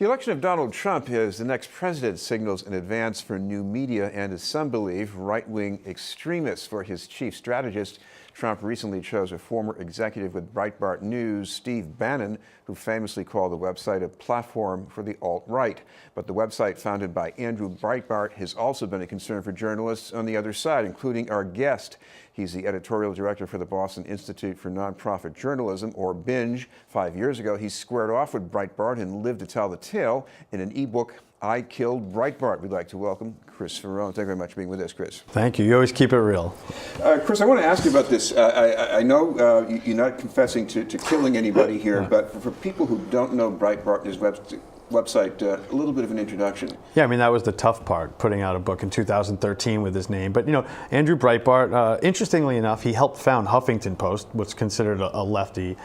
The election of Donald Trump as the next president signals an advance for new media and, as some believe, right-wing extremists. For his chief strategist, Trump recently chose a former executive with Breitbart News, Steve Bannon, who famously called the website a platform for the alt-right. But the website founded by Andrew Breitbart has also been a concern for journalists on the other side, including our guest. He's the editorial director for the Boston Institute for Nonprofit Journalism, or BINJ. 5 years ago, he squared off with Breitbart and lived to tell the tale in an ebook, I Killed Breitbart. We'd like to welcome Chris Faraone. Thank you very much for being with us, Chris. Thank you. You always keep it real. Chris, I want to ask you about this. I know you're not confessing to killing anybody here, but for people who don't know Breitbart and his website, a little bit of an introduction. Yeah, I mean, that was the tough part, putting out a book in 2013 with his name. But, you know, Andrew Breitbart, interestingly enough, he helped found Huffington Post, what's considered a lefty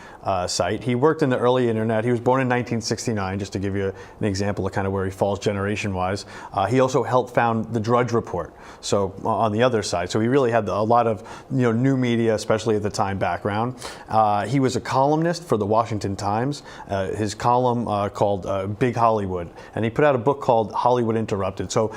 site. He worked in the early internet. He was born in 1969, just to give you an example of kind of where he falls generation-wise. He also helped found the Drudge Report, so on the other side. So he really had a lot of, new media, especially at the time, background. He was a columnist for the Washington Times. His column called Big Hollywood, and he put out a book called Hollywood Interrupted. So,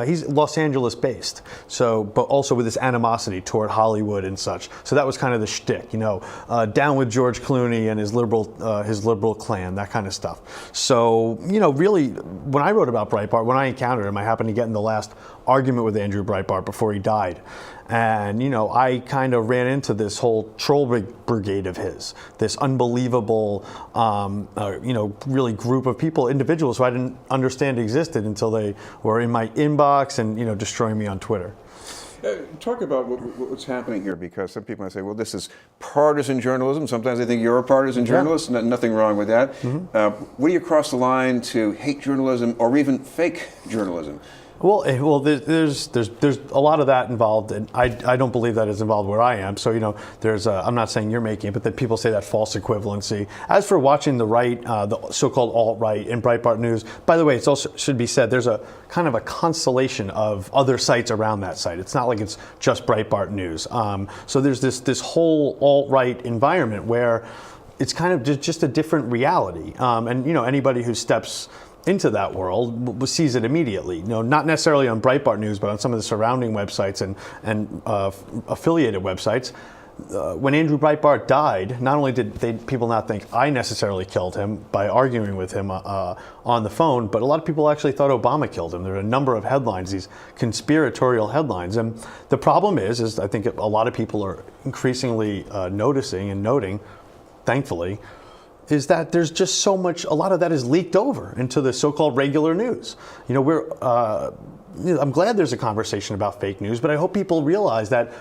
he's Los Angeles based, so, but also with this animosity toward Hollywood and such. So that was kind of the shtick, down with George Clooney and his liberal clan, that kind of stuff. So, really, when I wrote about Breitbart, when I encountered him, I happened to get in the last argument with Andrew Breitbart before he died. And, I kind of ran into this whole troll brigade of his, this unbelievable, really group of people, individuals who I didn't understand existed until they were in my inbox and, destroying me on Twitter. Talk about what's happening here, because some people might say, well, this is partisan journalism. Sometimes they think you're a partisan journalist. Nothing wrong with that. When do you cross the line to hate journalism or even fake journalism? Well, there's a lot of that involved, and I don't believe that is involved where I am. So, there's I'm not saying you're making it, but that people say that false equivalency. As for watching the right, the so-called alt-right in Breitbart News, by the way, it also should be said there's a kind of a constellation of other sites around that site. It's not like it's just Breitbart News. So there's this whole alt-right environment where it's kind of just a different reality. And anybody who steps into that world sees it immediately. Not necessarily on Breitbart News, but on some of the surrounding websites and affiliated websites. When Andrew Breitbart died, not only did people not think I necessarily killed him by arguing with him on the phone, but a lot of people actually thought Obama killed him. There are a number of headlines, these conspiratorial headlines. And the problem is I think a lot of people are increasingly noticing and noting, thankfully, is that there's just so much, a lot of that is leaked over into the so-called regular news. I'm glad there's a conversation about fake news, but I hope people realize that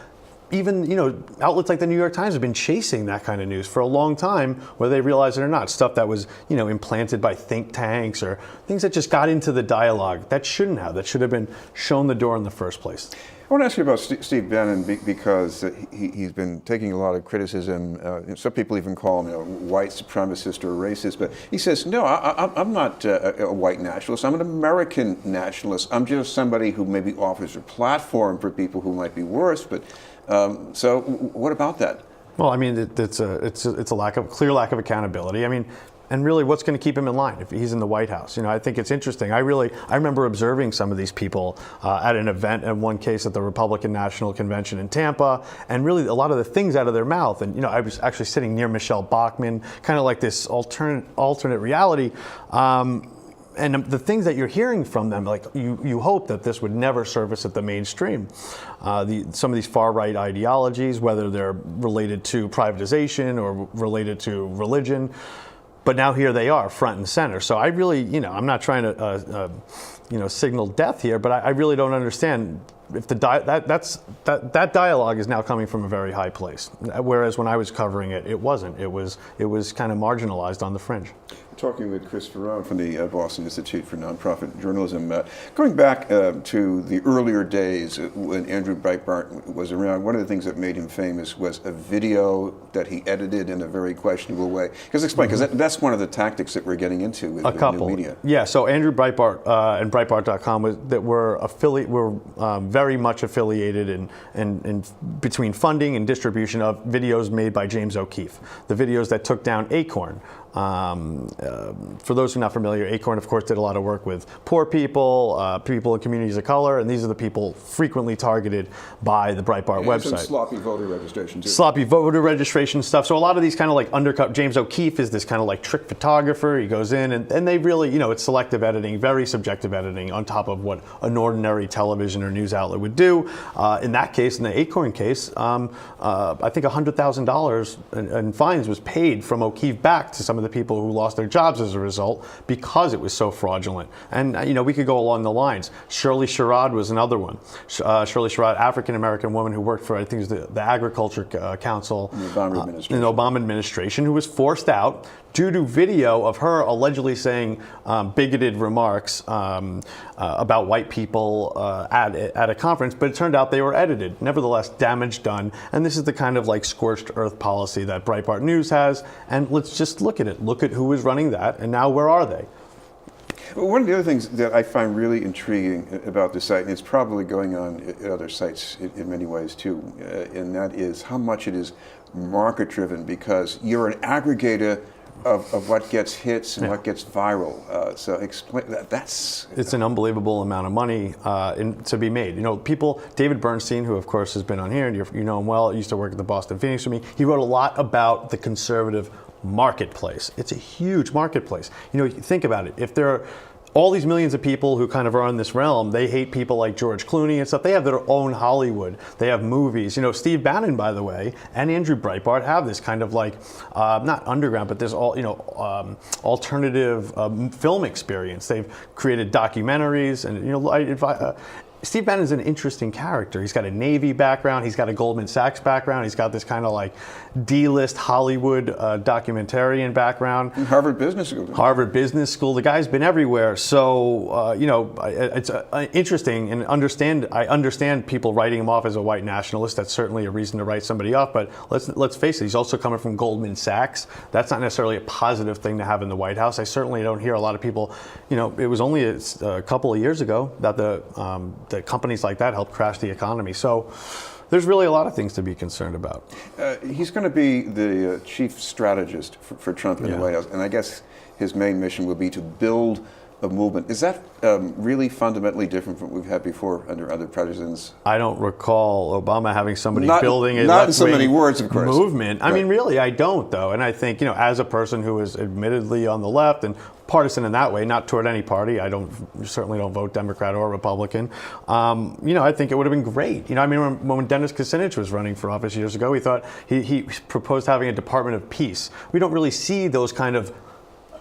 even, outlets like the New York Times have been chasing that kind of news for a long time, whether they realize it or not. Stuff that was, implanted by think tanks or things that just got into the dialogue. That shouldn't have. That should have been shown the door in the first place. I want to ask you about Steve Bannon because he's been taking a lot of criticism. Some people even call him white supremacist or racist, but he says, no, I'm not a white nationalist. I'm an American nationalist. I'm just somebody who maybe offers a platform for people who might be worse. But so what about that? Well, I mean, it's a clear lack of accountability. I mean, and really, what's going to keep him in line if he's in the White House? I think it's interesting. I remember observing some of these people at an event, in one case at the Republican National Convention in Tampa, and really a lot of the things out of their mouth. And I was actually sitting near Michelle Bachmann, kind of like this alternate reality. And the things that you're hearing from them, like you hope that this would never surface at the mainstream. Some of these far-right ideologies, whether they're related to privatization or related to religion. But now here they are, front and center. So I really, I'm not trying to, signal death here, but I really don't understand if that dialogue is now coming from a very high place. Whereas when I was covering it, it wasn't. It was kind of marginalized on the fringe. Talking with Chris Faraone from the Boston Institute for Nonprofit Journalism. Going back to the earlier days when Andrew Breitbart was around, one of the things that made him famous was a video that he edited in a very questionable way. Because that's one of the tactics that we're getting into with new media. Yeah, so Andrew Breitbart and Breitbart.com were very much affiliated in between funding and distribution of videos made by James O'Keefe. The videos that took down Acorn, For those who are not familiar, Acorn, of course, did a lot of work with poor people, people in communities of color, and these are the people frequently targeted by the Breitbart website. Some sloppy voter registration, too. Sloppy voter registration stuff. So a lot of these kind of like undercut. James OKeefe is this kind of like trick photographer. He goes in and they really, it's selective editing, very subjective editing on top of what an ordinary television or news outlet would do. In that case, in the Acorn case, I think $100,000 in fines was paid from OKeefe back to some of the people who lost their jobs as a result because it was so fraudulent. And we could go along the lines. Shirley Sherrod was another one. Shirley Sherrod, African-American woman who worked for, I think it was the Agriculture Council in the Obama administration. In the Obama administration, who was forced out due to video of her allegedly saying bigoted remarks about white people at a conference, but it turned out they were edited. Nevertheless, damage done. And this is the kind of like scorched earth policy that Breitbart News has. And let's just look at it. Look at who was running that, and now where are they? Well, one of the other things that I find really intriguing about the site, and it's probably going on at other sites in many ways too, and that is how much it is market-driven, because you're an aggregator of what gets hits and what gets viral. So explain that. It's an unbelievable amount of money to be made. People, David Bernstein, who of course has been on here, and you know him well, used to work at the Boston Phoenix with me. He wrote a lot about the conservative marketplace. It's a huge marketplace. Think about it. If there are all these millions of people who kind of are in this realm, they hate people like George Clooney and stuff. They have their own Hollywood. They have movies. Steve Bannon, by the way, and Andrew Breitbart have this kind of like, not underground, but this alternative film experience. They've created documentaries, and Steve Bannon's an interesting character. He's got a Navy background. He's got a Goldman Sachs background. He's got this kind of like D-list Hollywood documentarian background. Harvard Business School. Harvard Business School. The guy's been everywhere. So, it's interesting, and I understand people writing him off as a white nationalist. That's certainly a reason to write somebody off. But let's face it, he's also coming from Goldman Sachs. That's not necessarily a positive thing to have in the White House. I certainly don't hear a lot of people, it was only a couple of years ago that the companies like that help crash the economy. So there's really a lot of things to be concerned about. He's going to be the chief strategist for Trump in the White House, and I guess his main mission will be to build a movement. Is that really fundamentally different from what we've had before under other presidents? I don't recall Obama having somebody building a not in so many words, of course, movement. Right. I mean, really, I don't, though. And I think, as a person who is admittedly on the left and partisan in that way, not toward any party, I certainly don't vote Democrat or Republican. I think it would have been great. I mean, when Dennis Kucinich was running for office years ago, he proposed having a Department of Peace. We don't really see those kind of.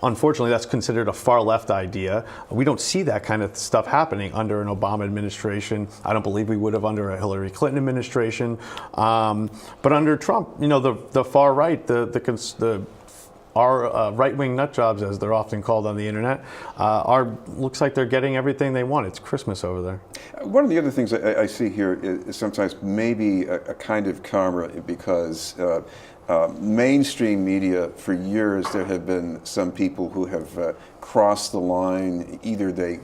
Unfortunately, that's considered a far left idea. We don't see that kind of stuff happening under an Obama administration. I don't believe we would have under a Hillary Clinton administration. But under Trump, the far right, our right-wing nut jobs, as they're often called on the internet, looks like they're getting everything they want. It's Christmas over there. One of the other things I see here is sometimes maybe a kind of karma, because mainstream media, for years, there have been some people who have crossed the line. Either they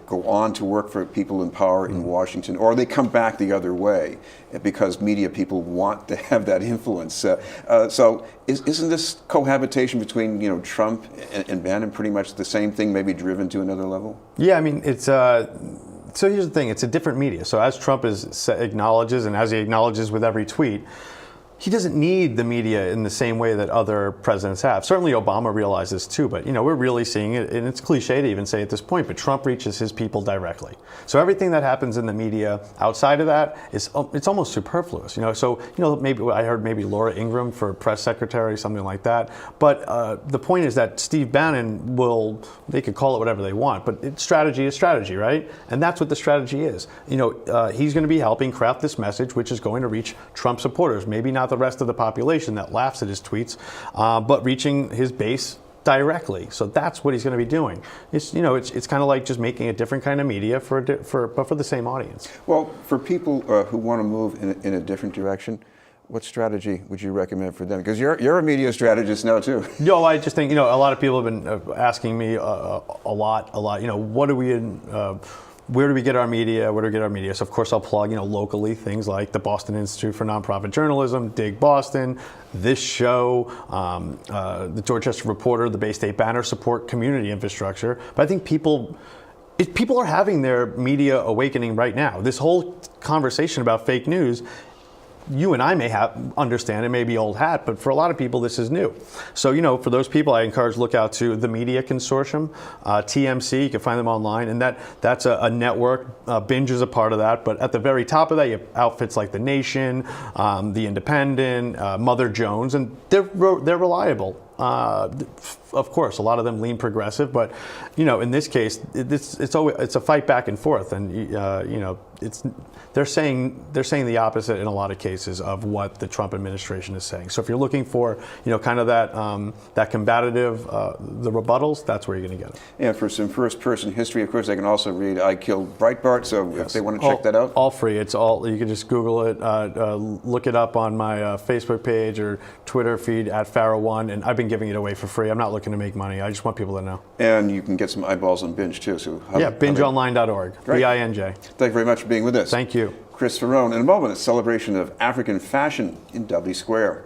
go on to work for people in power in Washington, or they come back the other way because media people want to have that influence. So isn't this cohabitation between Trump and Bannon pretty much the same thing, maybe driven to another level? Yeah, I mean, it's... So here's the thing, it's a different media. So as Trump acknowledges, and as he acknowledges with every tweet, he doesn't need the media in the same way that other presidents have. Certainly Obama realized this too, but we're really seeing it, and it's cliche to even say at this point, but Trump reaches his people directly. So everything that happens in the media outside of that it's almost superfluous. Maybe I heard maybe Laura Ingraham for press secretary, something like that. But the point is that Steve Bannon they could call it whatever they want, but strategy is strategy, right? And that's what the strategy is. He's going to be helping craft this message, which is going to reach Trump supporters, maybe not the rest of the population that laughs at his tweets, but reaching his base directly. So that's what he's going to be doing. It's kind of like just making a different kind of media but for the same audience. Well, for people who want to move in a different direction, what strategy would you recommend for them? Because you're a media strategist now too. No, I just think a lot of people have been asking me a lot. What do we where do we get our media? Where do we get our media? So of course I'll plug, locally things like the Boston Institute for Nonprofit Journalism, Dig Boston, this show, the Dorchester Reporter, the Bay State Banner support community infrastructure. But I think people are having their media awakening right now. This whole conversation about fake news, you and I may understand it may be old hat, but for a lot of people this is new. So for those people, I encourage look out to the Media Consortium, TMC. You can find them online, and that's a network. Binge is a part of that, but at the very top of that, you have outfits like The Nation, The Independent, Mother Jones, and they're reliable. Of course, a lot of them lean progressive, but in this case, it's a fight back and forth, and they're saying the opposite in a lot of cases of what the Trump administration is saying. So if you're looking for kind of that combative, the rebuttals, that's where you're going to get it. And for some first-person history, of course, they can also read "I Killed Breitbart." So if they want to check that out, all free. It's all you can just Google it, look it up on my Facebook page or Twitter feed at Faraone, and I've been giving it away for free. I'm not looking to make money. I just want people to know. And you can get some eyeballs on Binge too. So bingeonline.org. BINJ. Thank you very much for being with us. Thank you. Chris Faraone. In a moment, a celebration of African fashion in Dudley Square.